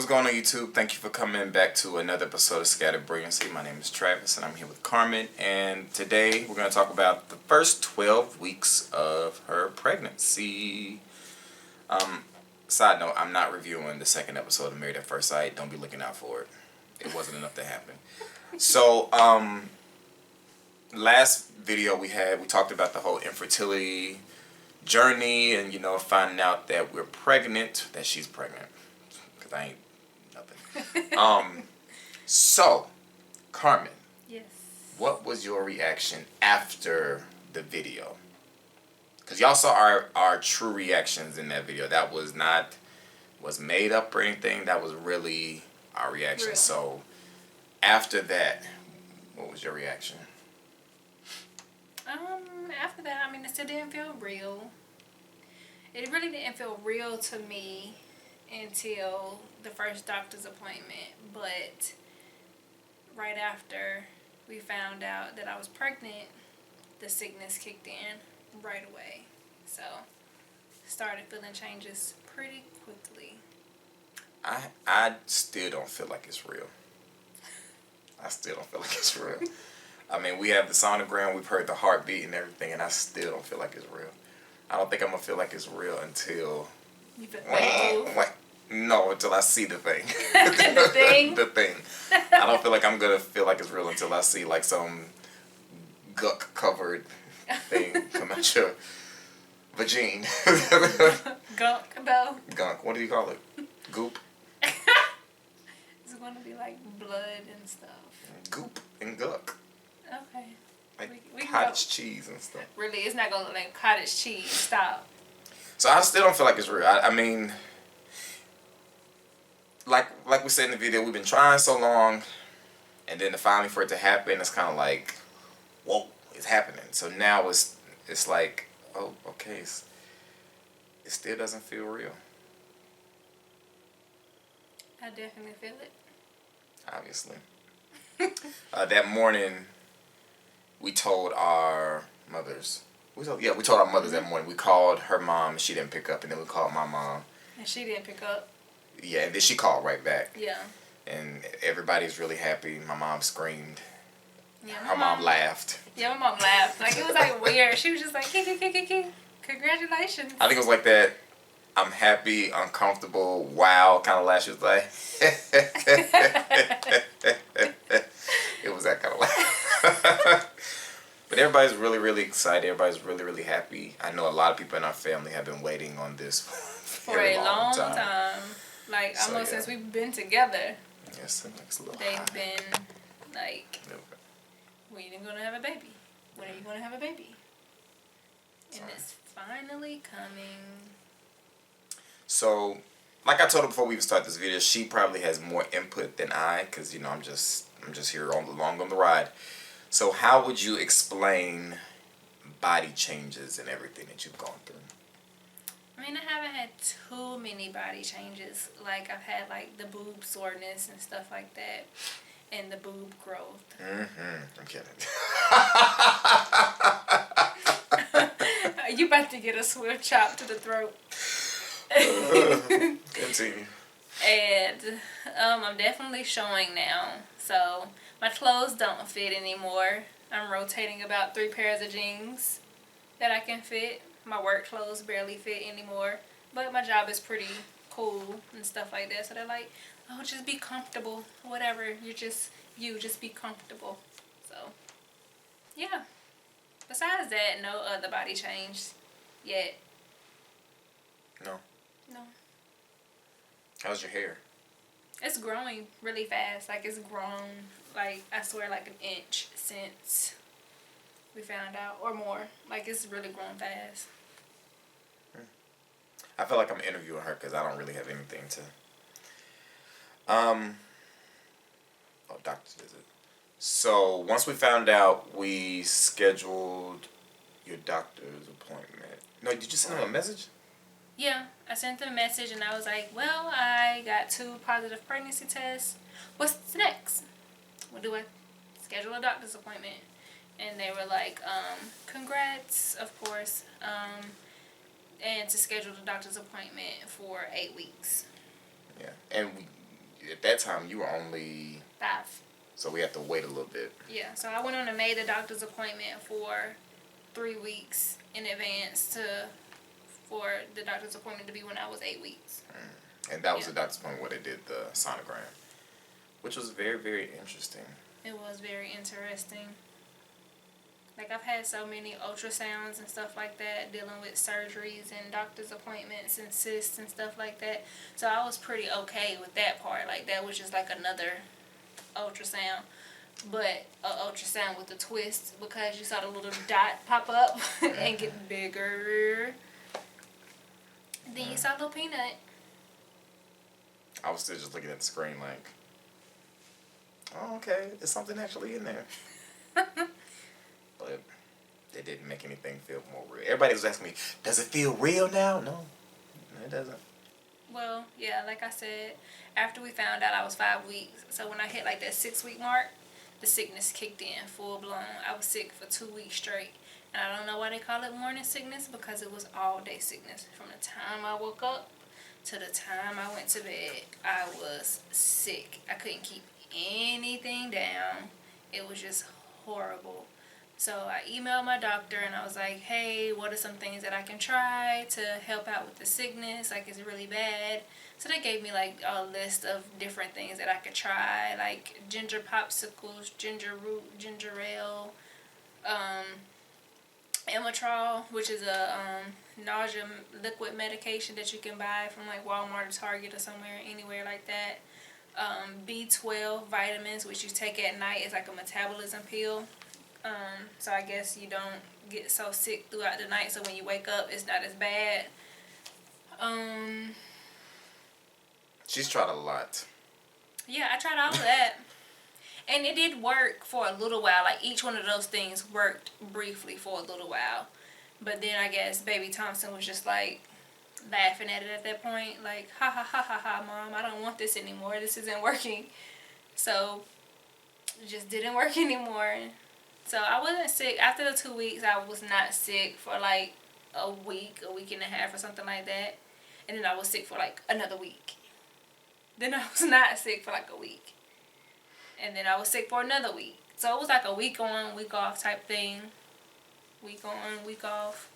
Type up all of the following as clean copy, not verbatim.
what's going on YouTube? Thank you for coming back to another episode of Scattered Brilliancy. My name is Travis and I'm here with Carmen, and today we're going to talk about the first 12 weeks of her pregnancy. Side note, I'm not reviewing the second episode of Married at First Sight. Don't be looking out for it. It wasn't enough to happen. So, last video we talked about the whole infertility journey and, finding out that we're pregnant, that she's pregnant. Because I ain't nothing. So, Carmen. Yes. What was your reaction after the video? Because y'all saw our true reactions in that video. That was not made up or anything. That was really our reaction. Real. So, after that, what was your reaction? After that, it still didn't feel real. It really didn't feel real to me until the first doctor's appointment. But right after we found out that I was pregnant, the sickness kicked in right away. So, started feeling changes pretty quickly. I still don't feel like it's real. I still don't feel like it's real. We have the sonogram, we've heard the heartbeat and everything, and I still don't feel like it's real. I don't think I'm going to feel like it's real until... You feel like No, until I see the thing. The thing? The thing. I don't feel like I'm going to feel like it's real until I see like some gunk-covered thing come out your vagine. Gunk, though. Gunk. What do you call it? Goop? It's going to be like blood and stuff. Goop and gunk. Okay. Like we can cottage cheese and stuff. Really, it's not going to look like cottage cheese. Stop. So I still don't feel like it's real. Like we said in the video, we've been trying so long, and then finally for it to happen, it's kind of like, whoa, it's happening. So now it's like, oh, okay, it still doesn't feel real. I definitely feel it. Obviously. That morning, we told our mothers. We told our mothers that morning. We called her mom, and she didn't pick up, and then we called my mom. And she didn't pick up. Yeah, and then she called right back. Yeah. And everybody's really happy. My mom screamed. Yeah, her mom laughed. Yeah, my mom laughed. Like, it was like weird. She was just like, congratulations. I think it was like that. I'm happy, uncomfortable, wow kind of laugh. She was like, it was that kind of laugh. But everybody's really, really excited. Everybody's really, really happy. I know a lot of people in our family have been waiting on this for a long time. Like, so, almost since we've been together. Yes, it's a little they've high. been like, when are you going to have a baby? When are you going to have a baby? And it's finally coming. So, like I told her before we even start this video, she probably has more input than I, because I'm just here along on the ride. So, how would you explain body changes and everything that you've gone through? I haven't had too many body changes. Like, I've had like the boob soreness and stuff like that, and the boob growth. I'm kidding. You about to get a swift chop to the throat. Continue. And I'm definitely showing now. So my clothes don't fit anymore. I'm rotating about 3 pairs of jeans that I can fit. My work clothes barely fit anymore. But my job is pretty cool and stuff like that. So they're like, oh, just be comfortable. Whatever. Just be comfortable. So, yeah. Besides that, no other body change yet. No. No. How's your hair? It's growing really fast. Like, it's grown, like, I swear, like an inch since we found out, or more. Like, it's really grown fast. I feel like I'm interviewing her because I don't really have anything to... doctor's visit. So, once we found out, we scheduled your doctor's appointment. No, did you send him a message? Yeah, I sent them a message and I was like, well, I got 2 positive pregnancy tests. What's next? What do I schedule a doctor's appointment? And they were like, congrats, of course, and to schedule the doctor's appointment for 8 weeks. Yeah, and at that time you were only 5. so we had to wait a little bit. Yeah, so I went on and made the doctor's appointment for 3 weeks in advance for the doctor's appointment to be when I was 8 weeks. And that was the doctor's appointment where they did the sonogram, which was very, very interesting. It was very interesting. Like, I've had so many ultrasounds and stuff like that, dealing with surgeries and doctor's appointments and cysts and stuff like that. So I was pretty okay with that part. Like, that was just like another ultrasound. But an ultrasound with a twist, because you saw the little dot pop up and get bigger. Then you saw a little peanut. I was still just looking at the screen like, oh, okay, there's something actually in there. But it didn't make anything feel more real. Everybody was asking me, does it feel real now? No, it doesn't. Well, yeah, like I said, after we found out I was 5 weeks, so when I hit like that 6-week mark, the sickness kicked in full blown. I was sick for 2 weeks straight. And I don't know why they call it morning sickness, because it was all day sickness. From the time I woke up to the time I went to bed, I was sick. I couldn't keep anything down. It was just horrible. So I emailed my doctor and I was like, hey, what are some things that I can try to help out with the sickness? Like, it's really bad. So they gave me like a list of different things that I could try, like ginger popsicles, ginger root, ginger ale, Amitrol, which is a nausea liquid medication that you can buy from like Walmart or Target or somewhere, anywhere like that. B12 vitamins, which you take at night. It's like a metabolism pill. So I guess you don't get so sick throughout the night, so when you wake up, it's not as bad. She's tried a lot. Yeah, I tried all of that. And it did work for a little while. Like, each one of those things worked briefly for a little while. But then I guess Baby Thompson was just like laughing at it at that point. Like, ha ha ha ha ha, Mom, I don't want this anymore. This isn't working. So it just didn't work anymore. So I wasn't sick. After the 2 weeks, I was not sick for like a week and a half or something like that. And then I was sick for like another week. Then I was not sick for like a week. And then I was sick for another week. So it was like a week on, week off type thing. Week on, week off.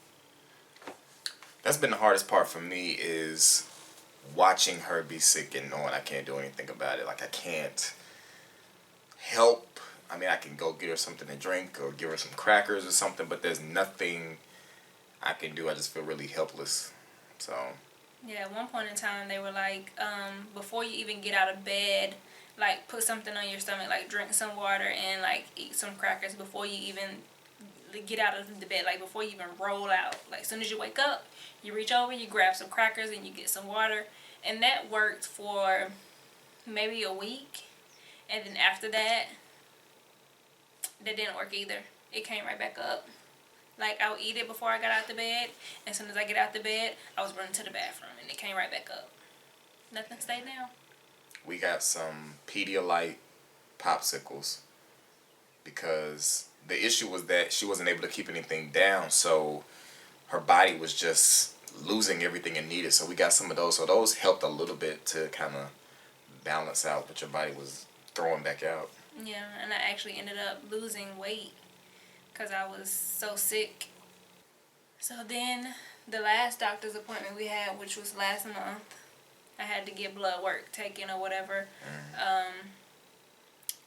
That's been the hardest part for me, is watching her be sick and knowing I can't do anything about it. Like, I can't help. I mean, I can go get her something to drink or give her some crackers or something, but there's nothing I can do. I just feel really helpless. So Yeah, at one point in time, they were like, before you even get out of bed, like, put something on your stomach, like, drink some water and, like, eat some crackers before you even get out of the bed, like, before you even roll out. Like, as soon as you wake up, you reach over, you grab some crackers, and you get some water. And that worked for maybe a week. And then after that, that didn't work either. It came right back up. Like, I would eat it before I got out the bed. And as soon as I get out the bed, I was running to the bathroom, and it came right back up. Nothing stayed down. we got some Pedialyte popsicles because the issue was that she wasn't able to keep anything down, so her body was just losing everything it needed. So we got some of those. So those helped a little bit to kind of balance out what your body was throwing back out. Yeah, and I actually ended up losing weight because I was so sick. So then the last doctor's appointment we had, which was last month, I had to get blood work taken or whatever.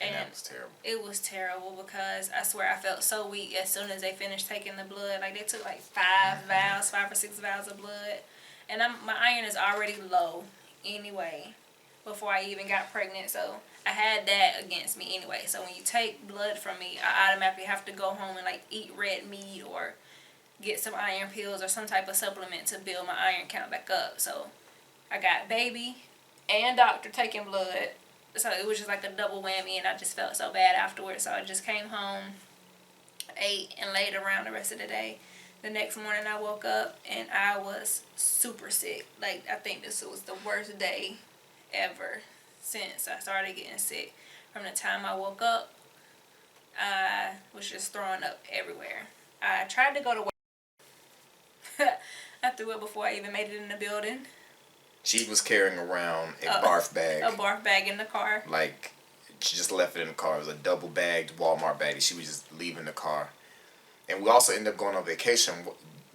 And that was terrible. It was terrible because I swear I felt so weak as soon as they finished taking the blood. Like, they took like 5 or 6 vials of blood. And my iron is already low anyway before I even got pregnant. So I had that against me anyway. So when you take blood from me, I automatically have to go home and like eat red meat or get some iron pills or some type of supplement to build my iron count back up. So I got baby and doctor taking blood. So it was just like a double whammy, and I just felt so bad afterwards. So I just came home, ate, and laid around the rest of the day. The next morning I woke up and I was super sick. Like, I think this was the worst day ever since I started getting sick. From the time I woke up, I was just throwing up everywhere. I tried to go to work. I threw up before I even made it in the building. She was carrying around a barf bag. A barf bag in the car. Like, she just left it in the car. It was a double bagged Walmart bag that she was just leaving the car. And we also ended up going on vacation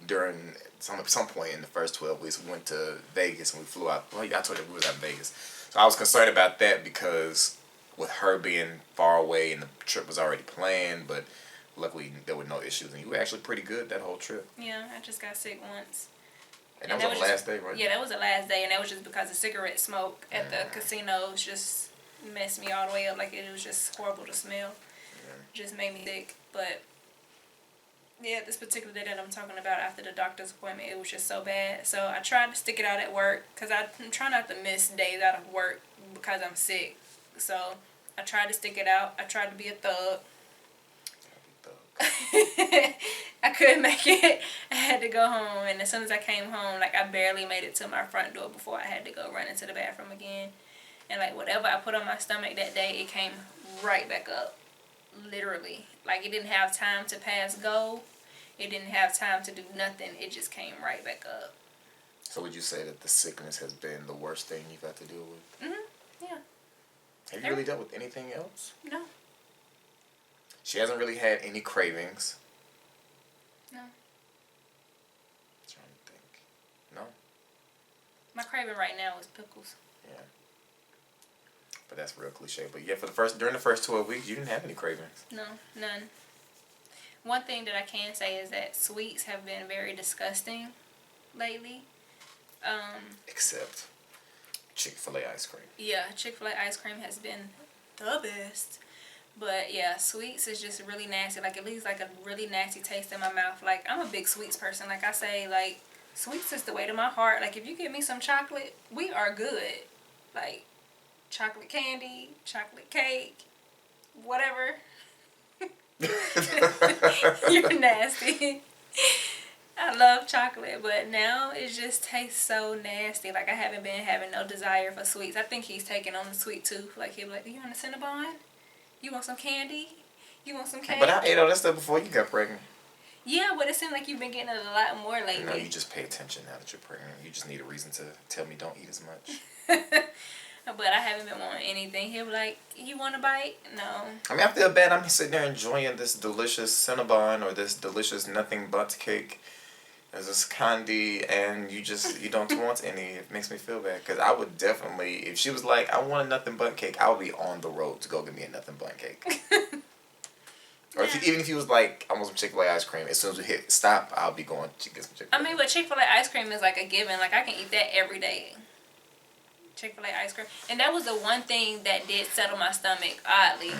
during some point in the first 12 weeks. We went to Vegas and we flew out. Well, I told you we was out in Vegas. So I was concerned about that because with her being far away and the trip was already planned, but luckily there were no issues. And you were actually pretty good that whole trip. Yeah, I just got sick once. And that was on the last day, right? Yeah, that was the last day, and that was just because the cigarette smoke at the casinos just messed me all the way up. Like, it was just horrible to smell. Just made me sick. But yeah, this particular day that I'm talking about after the doctor's appointment, it was just so bad. So I tried to stick it out at work because I'm trying not to miss days out of work because I'm sick. So I tried to stick it out. I tried to be a thug. I couldn't make it. I had to go home, and as soon as I came home, like, I barely made it to my front door before I had to go run into the bathroom again. And like, whatever I put on my stomach that day, it came right back up. Literally. Like, it didn't have time to pass go. It didn't have time to do nothing. It just came right back up. So would you say that the sickness has been the worst thing you've had to deal with? Yeah. Have you really dealt with anything else? No. She hasn't really had any cravings. No. I'm trying to think. No? My craving right now is pickles. Yeah. But that's real cliche. But yeah, during the first 12 weeks, you didn't have any cravings. No, none. One thing that I can say is that sweets have been very disgusting lately. Except Chick-fil-A ice cream. Yeah, Chick-fil-A ice cream has been the best. But yeah, sweets is just really nasty. Like, it leaves like a really nasty taste in my mouth. Like, I'm a big sweets person. Like I say, like, sweets is the way to my heart. Like, if you give me some chocolate, we are good. Like, chocolate candy, chocolate cake, whatever. You're nasty. I love chocolate, but now it just tastes so nasty. Like, I haven't been having no desire for sweets. I think he's taking on the sweet tooth. Like, he'll be like, you want a Cinnabon? You want some candy? You want some cake? But I ate all that stuff before you got pregnant. Yeah, but it seems like you've been getting it a lot more lately. No, you just pay attention now that you're pregnant. You just need a reason to tell me don't eat as much. But I haven't been wanting anything. He'll be like, you want a bite? No. I mean, I feel bad. I'm sitting there enjoying this delicious Cinnabon or this delicious nothing but cake. There's this candy, and you don't want any. It makes me feel bad because I would definitely, if she was like, I want a nothing but cake, I would be on the road to go get me a nothing but cake. Or even if he was like, I want some Chick-fil-A ice cream, as soon as we hit stop, I'll be going to get some Chick-fil-A. I mean, but Chick-fil-A ice cream is like a given. Like, I can eat that every day. Chick-fil-A ice cream. And that was the one thing that did settle my stomach, oddly.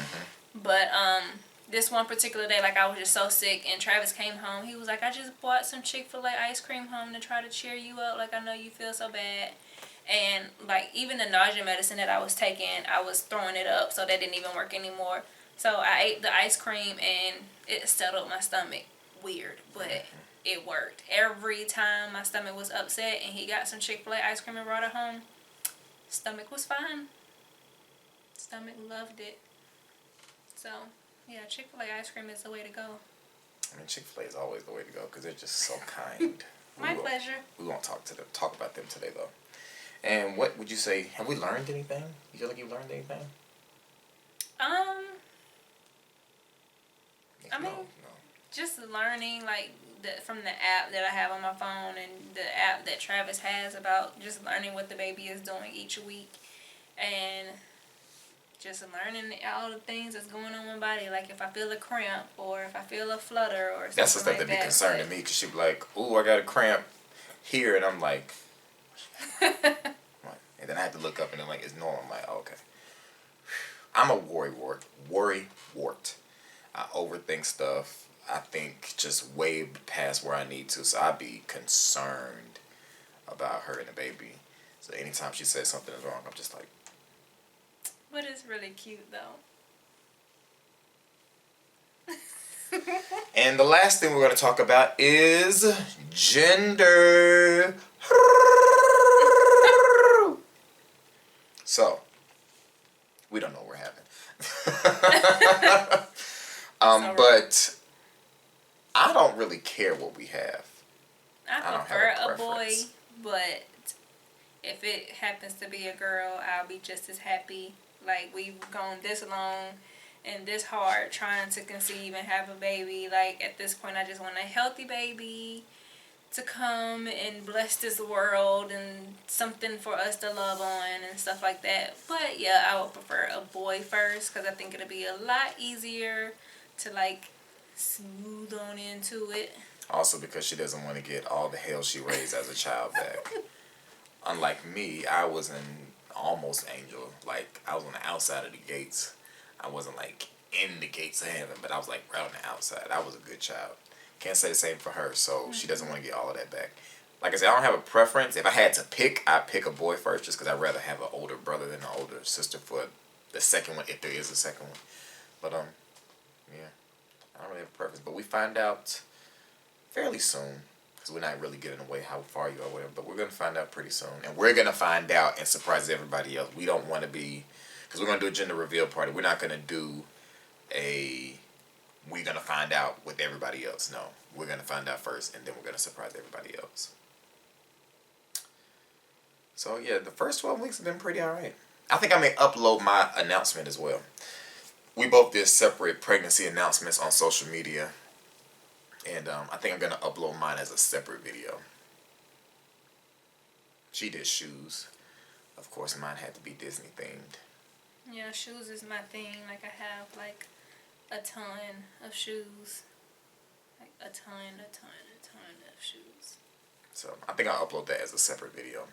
But, this one particular day, like, I was just so sick, and Travis came home. He was like, I just bought some Chick-fil-A ice cream home to try to cheer you up. Like, I know you feel so bad. And, like, even the nausea medicine that I was taking, I was throwing it up, so that didn't even work anymore. So I ate the ice cream, and it settled my stomach. Weird, but it worked. Every time my stomach was upset, and he got some Chick-fil-A ice cream and brought it home, stomach was fine. Stomach loved it. So... yeah, Chick-fil-A ice cream is the way to go. I mean, Chick-fil-A is always the way to go because they're just so kind. My pleasure. We won't talk about them today, though. And what would you say? Have we learned anything? You feel like you've learned anything? I mean, just learning, like, from the app that I have on my phone and the app that Travis has about just learning what the baby is doing each week. And... just learning all the things that's going on in my body. Like, if I feel a cramp or if I feel a flutter or something. That's the stuff like that be concerning me because she'd be like, ooh, I got a cramp here. And I'm like, and then I have to look up and then, like, it's normal. I'm like, oh, okay. I'm a worry wart. I overthink stuff. I think just way past where I need to. So I be concerned about her and the baby. So anytime she says something is wrong, I'm just like, but it's really cute, though. and the last thing we're going to talk about is gender. So, we don't know what we're having. But I don't really care what we have. I don't prefer have a boy, but if it happens to be a girl, I'll be just as happy. Like, we've gone this long and this hard trying to conceive and have a baby. Like, at this point, I just want a healthy baby to come and bless this world and something for us to love on and stuff like that. But yeah, I would prefer a boy first because I think it'll be a lot easier to like smooth on into it. Also because she doesn't want to get all the hell she raised as a child back. Unlike me, I was an almost angel. Like, I was on the outside of the gates. I wasn't like in the gates of heaven, but I was like right on the outside. I was a good child. Can't say the same for her, so she doesn't want to get all of that back. Like I said, I don't have a preference. If I had to pick, I'd pick a boy first just because I'd rather have an older brother than an older sister for the second one, if there is a second one. But, yeah, I don't really have a preference. But we find out fairly soon because we're not really giving away how far you are, whatever. But we're going to find out pretty soon. And we're going to find out and surprise everybody else. We don't want to be, because we're going to do a gender reveal party. We're not going to do we're going to find out with everybody else. No, we're going to find out first, and then we're going to surprise everybody else. So, yeah, the first 12 weeks have been pretty all right. I think I may upload my announcement as well. We both did separate pregnancy announcements on social media, and I think I'm going to upload mine as a separate video. She did shoes. Of course, mine had to be Disney themed. Yeah, shoes is my thing. Like, I have like a ton of shoes. Like a ton of shoes. So I think I'll upload that as a separate video.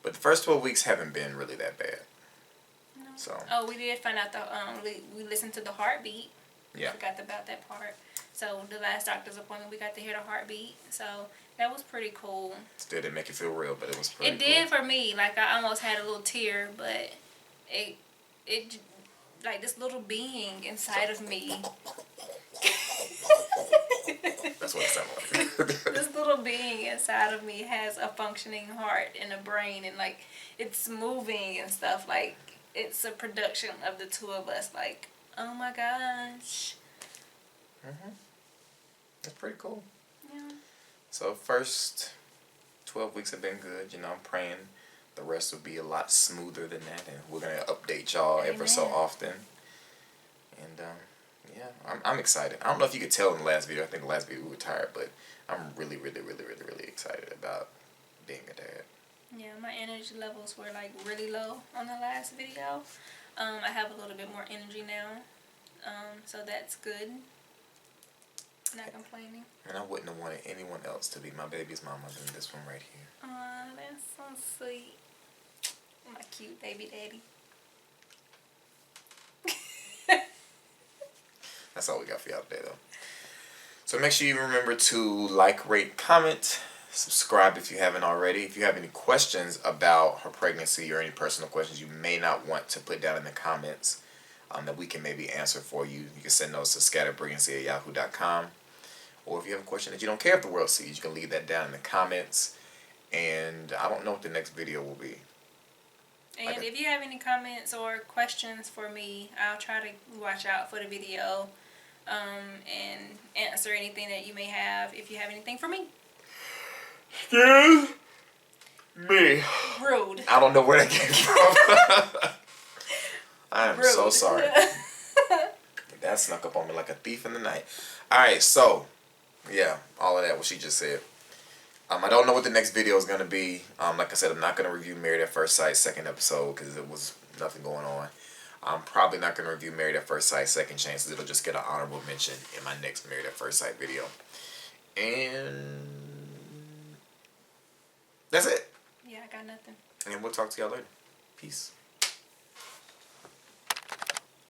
But the first 12 weeks haven't been really that bad. No. So. Oh, we did find out we listened to the heartbeat. Yeah. Forgot about that part. So the last doctor's appointment, we got to hear the heartbeat. So that was pretty cool. Still didn't make it feel real, but it was pretty cool. It did for me. Like, I almost had a little tear, but it like this little being inside of me. That's what it sounded like. This little being inside of me has a functioning heart and a brain, and like it's moving and stuff. Like, it's a production of the two of us. Like, oh my gosh. That's pretty cool. Yeah. So first 12 weeks have been good. You know, I'm praying the rest will be a lot smoother than that, and we're gonna update y'all ever so often. And yeah, I'm excited. I don't know if you could tell in the last video. I think the last video we were tired, but I'm really excited about being a dad. Yeah, my energy levels were like really low on the last video. I have a little bit more energy now, so that's good. Not complaining. And I wouldn't have wanted anyone else to be my baby's mama than this one right here. Aw, that's so sweet. My cute baby daddy. That's all we got for y'all today, though. So make sure you remember to like, rate, comment, subscribe if you haven't already. If you have any questions about her pregnancy or any personal questions you may not want to put down in the comments that we can maybe answer for you, you can send those to scatterbrilliancy@yahoo.com. Or if you have a question that you don't care if the world sees, you can leave that down in the comments. And I don't know what the next video will be. And if you have any comments or questions for me, I'll try to watch out for the video and answer anything that you may have if you have anything for me. Excuse me. Rude. I don't know where that came from. I am Rude. so sorry. That snuck up on me like a thief in the night. Alright, so, yeah, all of that, what she just said. I don't know what the next video is going to be. Like I said, I'm not going to review Married at First Sight second episode because it was nothing going on. I'm probably not going to review Married at First Sight Second Chances. It'll just get an honorable mention in my next Married at First Sight video. And that's it. Yeah, I got nothing. And we'll talk to y'all later. Peace.